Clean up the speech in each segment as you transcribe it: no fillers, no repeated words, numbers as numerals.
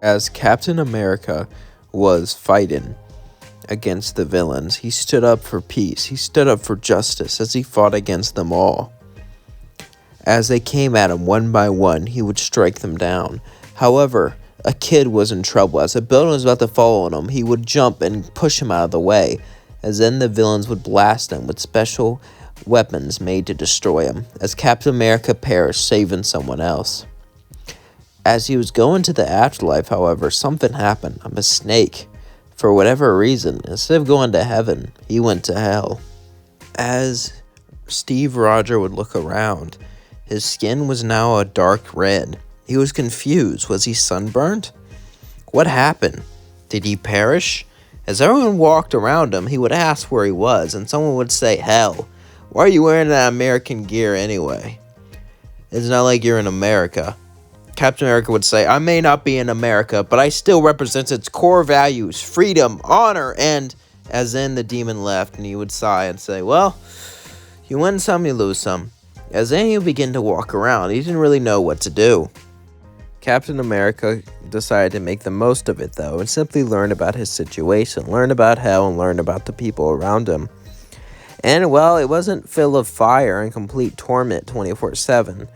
As Captain America was fighting against the villains, he stood up for peace. He stood up for justice as he fought against them all. As they came at him one by one, he would strike them down. However, a kid was in trouble. As a building was about to fall on him, he would jump and push him out of the way, as then the villains would blast him with special weapons made to destroy him, as Captain America perished, saving someone else. As he was going to the afterlife, however, something happened. A mistake. For whatever reason, instead of going to heaven, he went to hell. As Steve Rogers would look around, his skin was now a dark red. He was confused. Was he sunburned? What happened? Did he perish? As everyone walked around him, he would ask where he was, and someone would say, "Hell, why are you wearing that American gear anyway? It's not like you're in America." Captain America would say, "I may not be in America, but I still represent its core values, freedom, honor," and as then the demon left, and he would sigh and say, "Well, you win some, you lose some." As then he would begin to walk around, he didn't really know what to do. Captain America decided to make the most of it, though, and simply learn about his situation, learn about hell, and learn about the people around him. And, well, it wasn't full of fire and complete torment 24/7,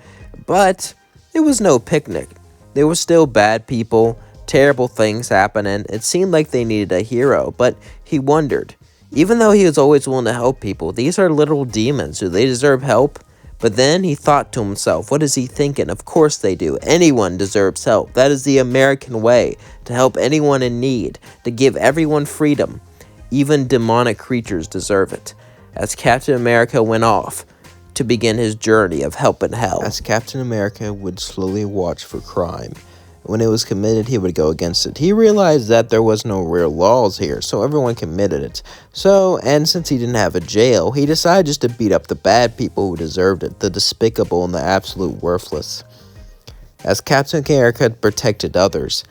but it was no picnic. There were still bad people, terrible things happening. It seemed like they needed a hero, but he wondered. Even though he was always willing to help people, these are literal demons. Do they deserve help? But then he thought to himself, what is he thinking? Of course they do. Anyone deserves help. That is the American way, to help anyone in need, to give everyone freedom. Even demonic creatures deserve it. As Captain America went off to begin his journey of helping hell. As Captain America would slowly watch for crime, when it was committed, he would go against it. He realized that there was no real laws here, so everyone committed it. And since he didn't have a jail, he decided just to beat up the bad people who deserved it, the despicable and the absolute worthless. As Captain America protected others,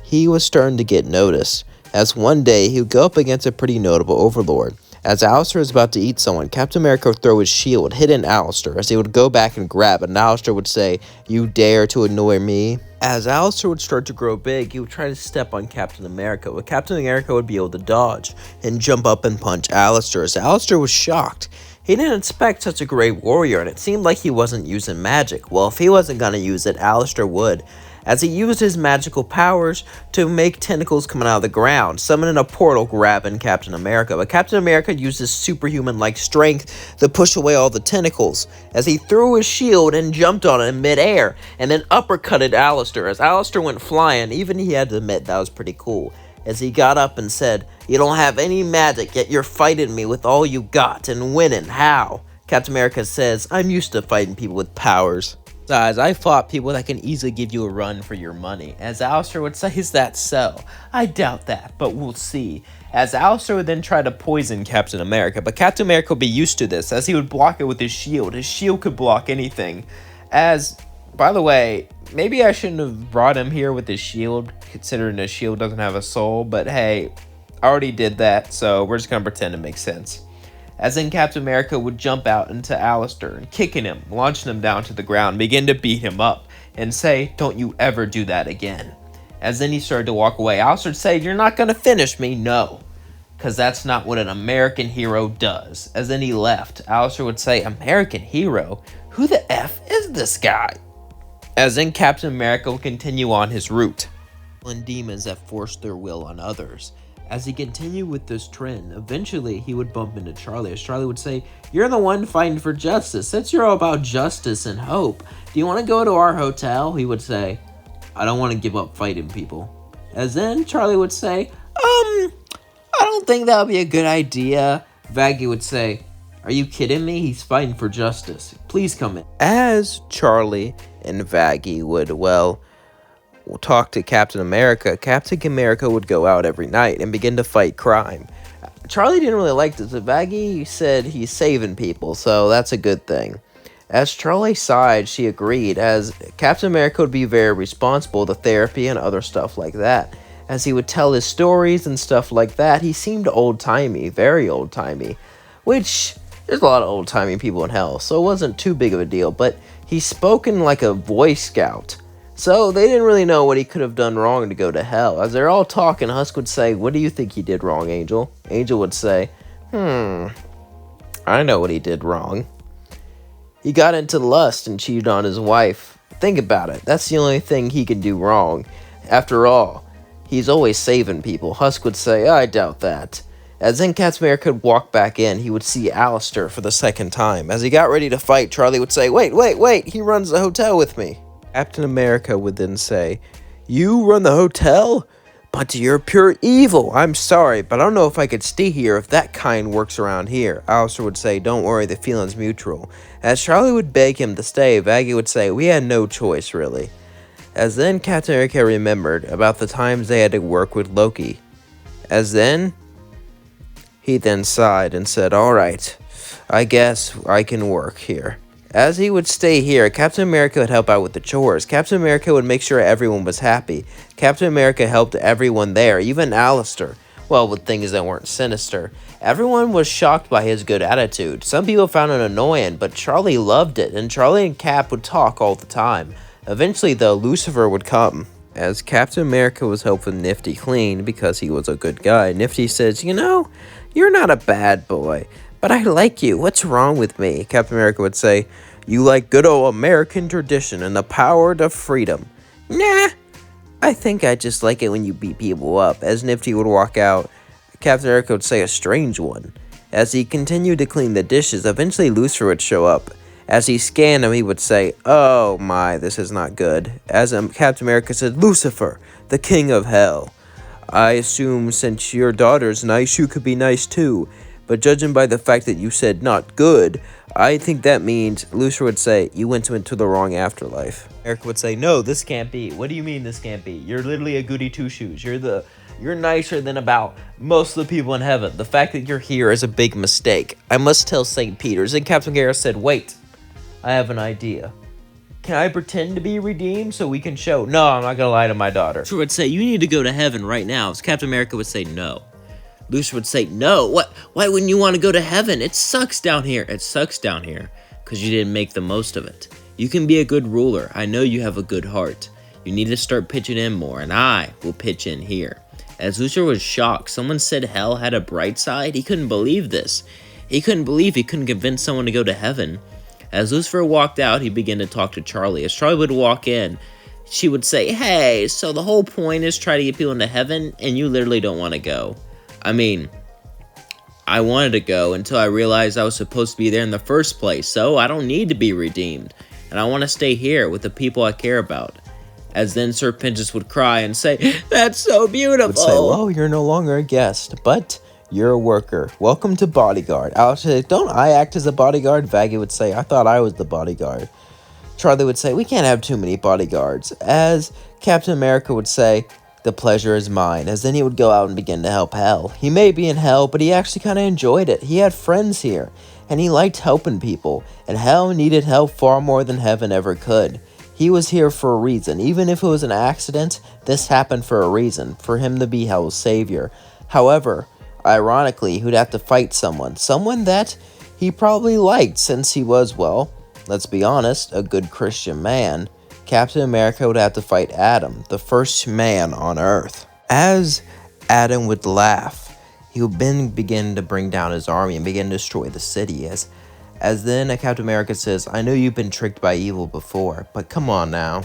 he was starting to get noticed, as one day he would go up against a pretty notable overlord. As Alastor was about to eat someone, Captain America would throw his shield, hitting Alastor, as he would go back and grab it, and Alastor would say, "You dare to annoy me?" As Alastor would start to grow big, he would try to step on Captain America, but Captain America would be able to dodge and jump up and punch Alastor, as Alastor was shocked. He didn't expect such a great warrior, and it seemed like he wasn't using magic. Well, if he wasn't going to use it, Alastor would, as he used his magical powers to make tentacles coming out of the ground, summoning a portal grabbing Captain America. But Captain America used his superhuman-like strength to push away all the tentacles, as he threw his shield and jumped on it in midair, and then uppercutted Alastor. As Alastor went flying, even he had to admit that was pretty cool, as he got up and said, "You don't have any magic, yet you're fighting me with all you got and winning. How?" Captain America says, "I'm used to fighting people with powers. Besides, I fought people that can easily give you a run for your money." As Alastor would say, "Is that so? I doubt that, but we'll see." As Alastor would then try to poison Captain America, but Captain America would be used to this, as he would block it with his shield. His shield could block anything. As, by the way, maybe I shouldn't have brought him here with his shield, considering his shield doesn't have a soul, but hey, I already did that, so we're just gonna pretend it makes sense. As then Captain America would jump out into Alastor and kicking him, launching him down to the ground, begin to beat him up and say, "Don't you ever do that again." As then he started to walk away, Alastor would say, "You're not going to finish me." "No, because that's not what an American hero does." As then he left, Alastor would say, "American hero? Who the F is this guy?" As then Captain America would continue on his route, and demons that forced their will on others. As he continued with this trend, eventually he would bump into Charlie, as Charlie would say, "You're the one fighting for justice. Since you're all about justice and hope, do you want to go to our hotel?" He would say, "I don't want to give up fighting people." As then Charlie would say, I don't think that would be a good idea." Vaggie would say, "Are you kidding me? He's fighting for justice. Please come in." As Charlie and Vaggie would, talk to Captain America, Captain America would go out every night and begin to fight crime. Charlie didn't really like this, but Vaggie said he's saving people, so that's a good thing. As Charlie sighed, she agreed, as Captain America would be very responsible to therapy and other stuff like that. As he would tell his stories and stuff like that, he seemed old-timey, very old-timey, which there's a lot of old-timey people in hell, so it wasn't too big of a deal, but he spoke in like a Boy Scout So they didn't really know what he could have done wrong to go to hell. As they're all talking, Husk would say, "What do you think he did wrong, Angel?" Angel would say, I know what he did wrong. He got into lust and cheated on his wife. Think about it. That's the only thing he can do wrong. After all, he's always saving people." Husk would say, "I doubt that." As then Captain America would walk back in, he would see Alastor for the second time. As he got ready to fight, Charlie would say, Wait, he runs the hotel with me." Captain America would then say, "You run the hotel? But you're pure evil. I'm sorry, but I don't know if I could stay here if that kind works around here." Alastor would say, "Don't worry, the feeling's mutual." As Charlie would beg him to stay, Vaggie would say, "We had no choice, really." As then Captain America remembered about the times they had to work with Loki. He then sighed and said, "All right, I guess I can work here." As he would stay here, Captain America would help out with the chores. Captain America would make sure everyone was happy. Captain America helped everyone there, even Alastor. Well, with things that weren't sinister. Everyone was shocked by his good attitude. Some people found it annoying, but Charlie loved it, and Charlie and Cap would talk all the time. Eventually, though, Lucifer would come. As Captain America was helping Nifty clean because he was a good guy, Nifty says, "You're not a bad boy, but I like you. What's wrong with me?" Captain America would say, "You like good old American tradition and the power of freedom." "Nah, I think I just like it when you beat people up." As Nifty would walk out, Captain America would say, "A strange one." As he continued to clean the dishes, eventually Lucifer would show up. As he scanned him, he would say, "Oh my, this is not good." As Captain America said, "Lucifer, the king of hell. I assume since your daughter's nice, you could be nice too. But judging by the fact that you said not good, I think that means," Lucifer would say, "you went into the wrong afterlife." Eric would say, "No, this can't be." "What do you mean this can't be? You're literally a goody two-shoes. You're nicer than about most of the people in heaven. The fact that you're here is a big mistake. I must tell St. Peter's." And Captain Garrett said, "Wait, I have an idea. Can I pretend to be redeemed so we can show?" "No, I'm not going to lie to my daughter." Lucifer would say, "You need to go to heaven right now." So Captain America would say, "No." Lucifer would say, "No, what? Why wouldn't you want to go to heaven? It sucks down here." "It sucks down here because you didn't make the most of it. You can be a good ruler. I know you have a good heart. You need to start pitching in more, and I will pitch in here." As Lucifer was shocked, someone said hell had a bright side. He couldn't believe this. He couldn't believe he couldn't convince someone to go to heaven. As Lucifer walked out, he began to talk to Charlie. As Charlie would walk in, she would say, "Hey, so the whole point is try to get people into heaven, and you literally don't want to go." I mean, I wanted to go until I realized I was supposed to be there in the first place, so I don't need to be redeemed, and I want to stay here with the people I care about. As then Sir Pinchas would cry and say, "That's so beautiful." Would say, "Well, you're no longer a guest, but you're a worker. Welcome to bodyguard." Alex would say, "Don't I act as a bodyguard?" Vaggie would say, "I thought I was the bodyguard." Charlie would say, "We can't have too many bodyguards." As Captain America would say, "The pleasure is mine." As then he would go out and begin to help hell. He may be in hell, but he actually kind of enjoyed it. He had friends here, and he liked helping people, and hell needed help far more than heaven ever could. He was here for a reason. Even if it was an accident, this happened for a reason, for him to be hell's savior. However, ironically, he would have to fight someone that he probably liked since he was, well, let's be honest, a good Christian man. Captain America would have to fight Adam, the first man on Earth. As Adam would laugh, he would then begin to bring down his army and begin to destroy the city. As then Captain America says, "I know you've been tricked by evil before, but come on now.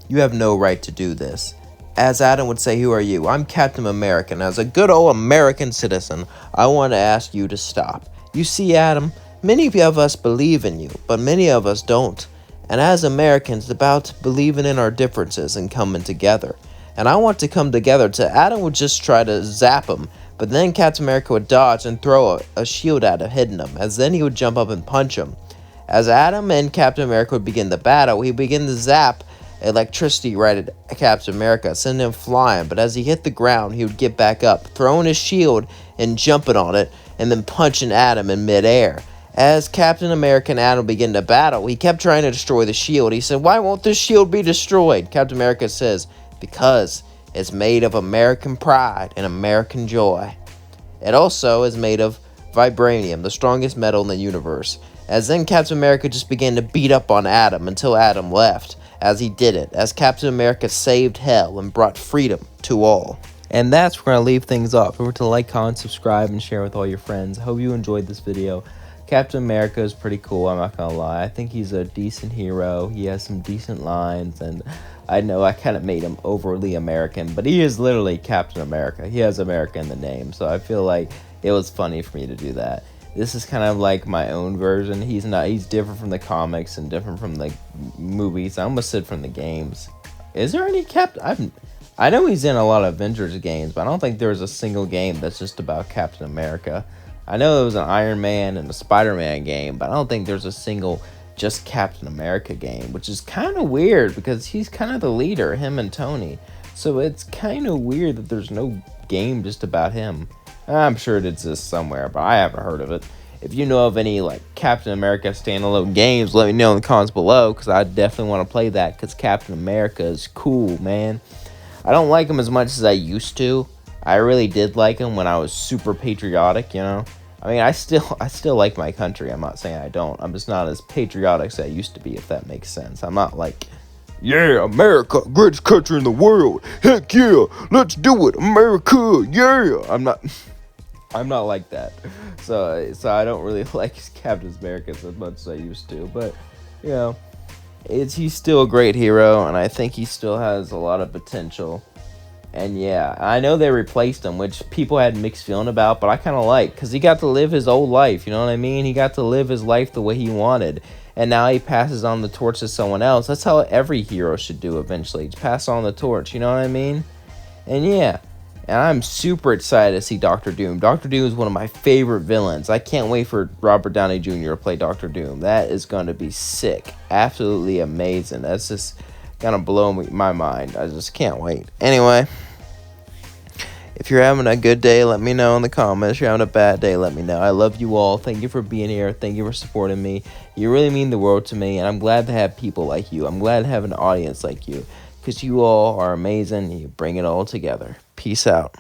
You have no right to do this." As Adam would say, "Who are you?" "I'm Captain America, and as a good old American citizen, I want to ask you to stop. You see, Adam, many of us believe in you, but many of us don't. And as Americans, it's about believing in our differences and coming together. And I want to come together." Adam would just try to zap him, but then Captain America would dodge and throw a shield at him, hitting him. As then he would jump up and punch him. As Adam and Captain America would begin the battle, he would begin to zap electricity right at Captain America, sending him flying. But as he hit the ground, he would get back up, throwing his shield and jumping on it, and then punching Adam in midair. As Captain America and Adam began to battle, he kept trying to destroy the shield. He said, "Why won't this shield be destroyed?" Captain America says, "Because it's made of American pride and American joy. It also is made of vibranium, the strongest metal in the universe." As then Captain America just began to beat up on Adam until Adam left. as he did it, as Captain America saved hell and brought freedom to all. And that's where we're going to leave things off. Remember to like, comment, subscribe, and share with all your friends. I hope you enjoyed this video. Captain America is pretty cool, I'm not going to lie. I think he's a decent hero. He has some decent lines, and I know I kind of made him overly American, but he is literally Captain America. He has America in the name, so I feel like it was funny for me to do that. This is kind of like my own version. He's different from the comics and different from the movies. I almost said from the games. Is there any I know he's in a lot of Avengers games, but I don't think there's a single game that's just about Captain America. I know there was an Iron Man and a Spider-Man game, but I don't think there's a single just Captain America game, which is kind of weird because he's kind of the leader, him and Tony. So it's kind of weird that there's no game just about him. I'm sure it exists somewhere, but I haven't heard of it. If you know of any like Captain America standalone games, let me know in the comments below, because I definitely want to play that, because Captain America is cool, man. I don't like him as much as I used to. I really did like him when I was super patriotic, you know. I mean, I still like my country. I'm not saying I don't. I'm just not as patriotic as I used to be, if that makes sense. I'm not like, yeah, America, greatest country in the world. Heck yeah, let's do it, America, yeah. I'm not like that. So I don't really like Captain America as much as I used to. But, you know, he's still a great hero, and I think he still has a lot of potential. And yeah, I know they replaced him, which people had mixed feeling about, but I kind of like, because he got to live his old life, you know what I mean? He got to live his life the way he wanted, and now he passes on the torch to someone else. That's how every hero should do eventually, just pass on the torch, you know what I mean? And yeah, and I'm super excited to see Doctor Doom. Doctor Doom is one of my favorite villains. I can't wait for Robert Downey Jr. to play Doctor Doom. That is going to be sick, absolutely amazing. That's just gonna blow my mind. I just can't wait. Anyway, if you're having a good day, let me know in the comments. If you're having a bad day, let me know. I love you all. Thank you for being here. Thank you for supporting me. You really mean the world to me, and I'm glad to have people like you. I'm glad to have an audience like you, because you all are amazing. You bring it all together. Peace out.